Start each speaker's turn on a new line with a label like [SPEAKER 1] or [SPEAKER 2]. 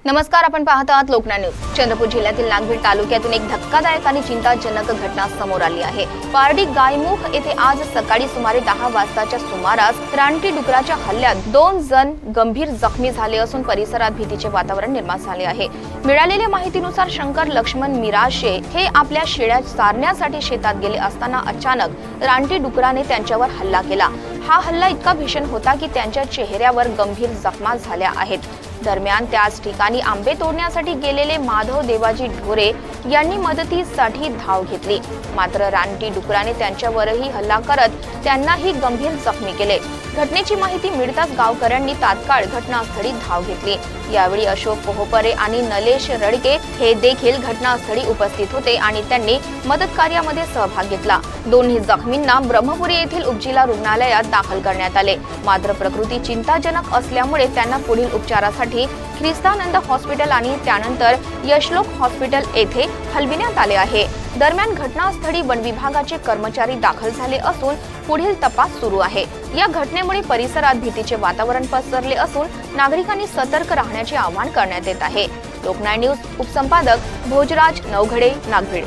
[SPEAKER 1] नमस्कार, आपण पाहत आहात लोकन्याय न्यूज। चंद्रपूर जिल्ह्यातील नागभीड तालुक्यातून एक धक्कादायक आणि चिंताजनक घटना समोर आली आहे। पारडी गायमुख येथे आज सकाळी सुमारे 10 वाजताच्या सुमारास रानटी डुकराच्या हल्ल्यात 2 जण गंभीर जखमी झाले असून परिसरात भीतीचे वातावरण निर्माण झाले आहे। मिळालेल्या माहितीनुसार शंकर लक्ष्मण मिराशे हे आपल्या शेळ्या चारण्यासाठी शेतात गेले असताना अचानक रानटी डुकराने त्यांच्यावर हल्ला केला। हा हल्ला इतका भीषण होता की त्यांच्या चेहऱ्यावर गंभीर जखमा झाल्या आहेत। दरम्यान त्याच ठिकाणी आंबे तोडण्यासाठी गेलेले माधव देवाजी ढोरे यांनी मदतीसाठी धाव घेतली, मात्र रानटी डुकराने त्यांच्यावरही हल्ला करत त्यांनाही गंभीर जखमी केले। घटनेची माहिती मिळताच गावकऱ्यांनी तात्काळ घटनास्थळी धाव घेतली। यावेळी अशोक पोहपरे आणि नलेश रडके हे देखील घटनास्थळी उपस्थित होते आणि त्यांनी मदत कार्यामध्ये सहभाग घेतला। दोन्ही जखमींना ब्रह्मपुरी येथील उपजिल्हा रुग्णालयात दाखल करण्यात आले, मात्र प्रकृती चिंताजनक असल्यामुळे त्यांना पुढील उपचारासाठी ख्रिस्तानंद हॉस्पिटल आणि त्यानंतर यशलोक हॉस्पिटल येथे हलविण्यात आले आहे। दरम्यान घटनास्थळी वन विभागाचे कर्मचारी दाखल झाले असून पुढील तपास सुरू आहे। या घटनेमुळे परिसरात भीतीचे वातावरण पसरले असून नागरिकांनी सतर्क राहण्याचे आवाहन करण्यात येत आहे। लोकन्याय न्यूज उपसंपादक भोजराज नवघडे, नागभीड।